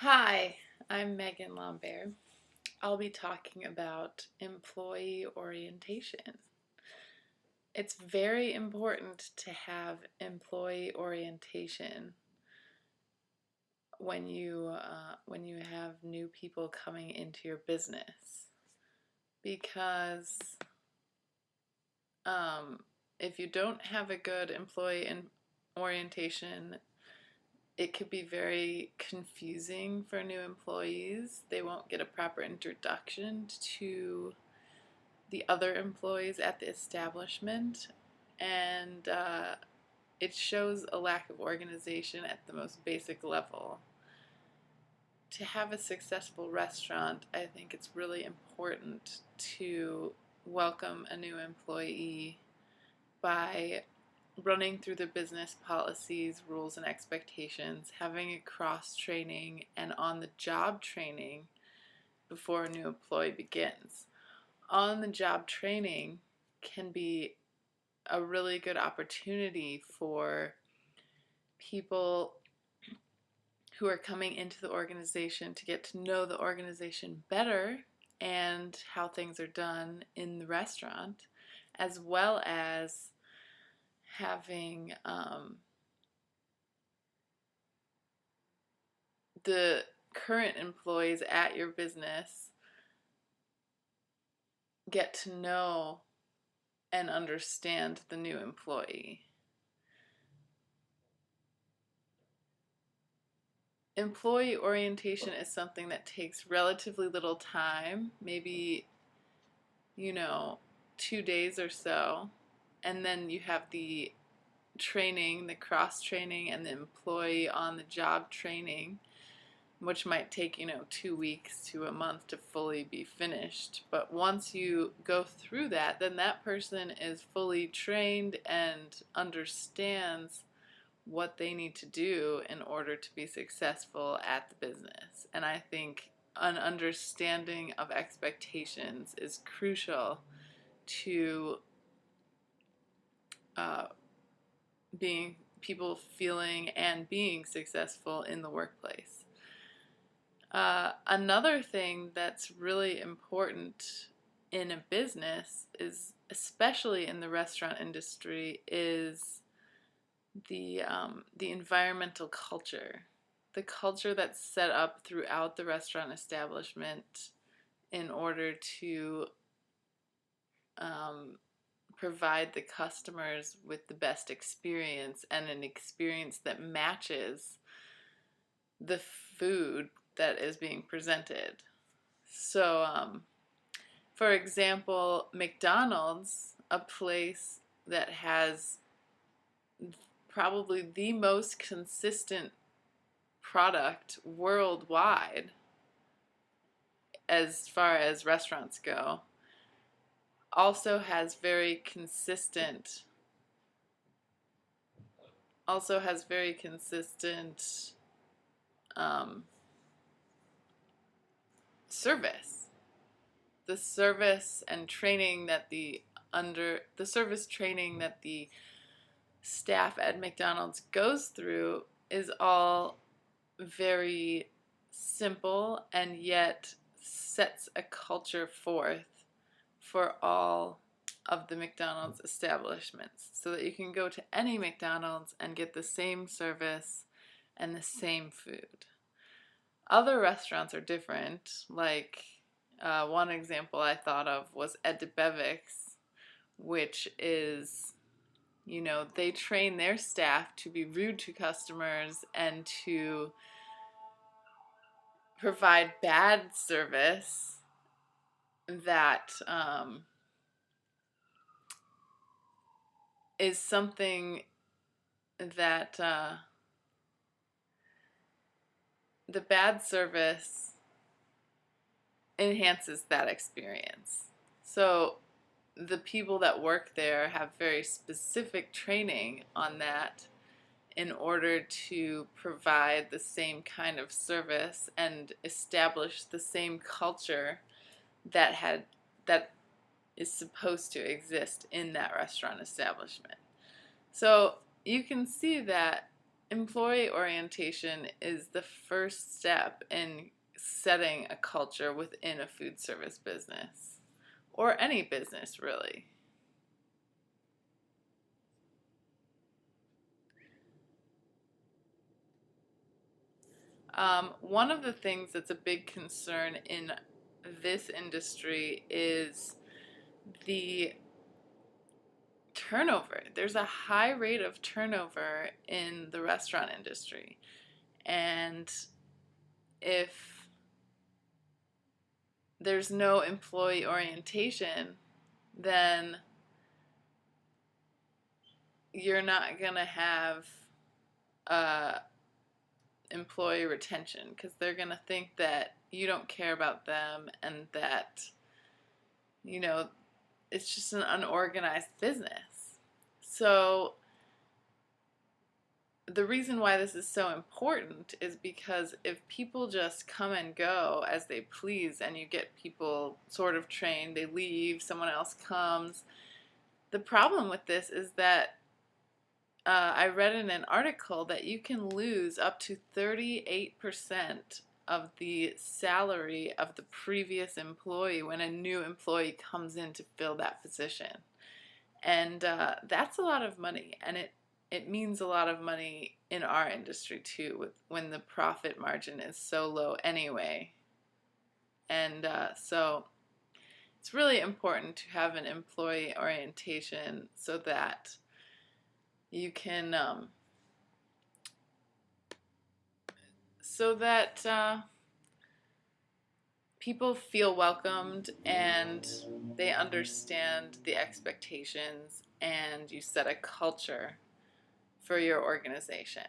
Hi, I'm Megan Lambert. I'll be talking about employee orientation. It's very important to have employee orientation when you have new people coming into your business, because if you don't have a good orientation, it could be very confusing for new employees. They won't get a proper introduction to the other employees at the establishment, and it shows a lack of organization at the most basic level. To have a successful restaurant, I think it's really important to welcome a new employee by running through the business policies, rules, and expectations, having a cross training and on the job training before a new employee begins. On the job training can be a really good opportunity for people who are coming into the organization to get to know the organization better and how things are done in the restaurant, as well as having the current employees at your business get to know and understand the new employee. Employee orientation is something that takes relatively little time, maybe, 2 days or so. And then you have the training, the cross training, and the employee on the job training, which might take, 2 weeks to a month to fully be finished. But once you go through that, then that person is fully trained and understands what they need to do in order to be successful at the business. And I think an understanding of expectations is crucial to being people feeling and being successful in the workplace. Another thing that's really important in a business is, especially in the restaurant industry, is the environmental culture, the culture that's set up throughout the restaurant establishment in order to provide the customers with the best experience and an experience that matches the food that is being presented. So, for example, McDonald's, a place that has probably the most consistent product worldwide as far as restaurants go, also has very consistent service. The service and training that the service training that the staff at McDonald's goes through is all very simple, and yet sets a culture forth for all of the McDonald's establishments, so that you can go to any McDonald's and get the same service and the same food. Other restaurants are different. Like one example I thought of was Ed Bevick's, which is, they train their staff to be rude to customers and to provide bad service that is something that the bad service enhances that experience. So the people that work there have very specific training on that in order to provide the same kind of service and establish the same culture that is supposed to exist in that restaurant establishment. So you can see that employee orientation is the first step in setting a culture within a food service business, or any business really. One of the things that's a big concern in this industry is the turnover. There's a high rate of turnover in the restaurant industry. And if there's no employee orientation, then you're not going to have employee retention, because they're going to think that you don't care about them and that, it's just an unorganized business. So the reason why this is so important is because if people just come and go as they please, and you get people sort of trained, they leave, someone else comes. The problem with this is that I read in an article that you can lose up to 38% of the salary of the previous employee when a new employee comes in to fill that position. And that's a lot of money, and it means a lot of money in our industry too, when the profit margin is so low anyway. And so it's really important to have an employee orientation so that you can people feel welcomed and they understand the expectations, and you set a culture for your organization.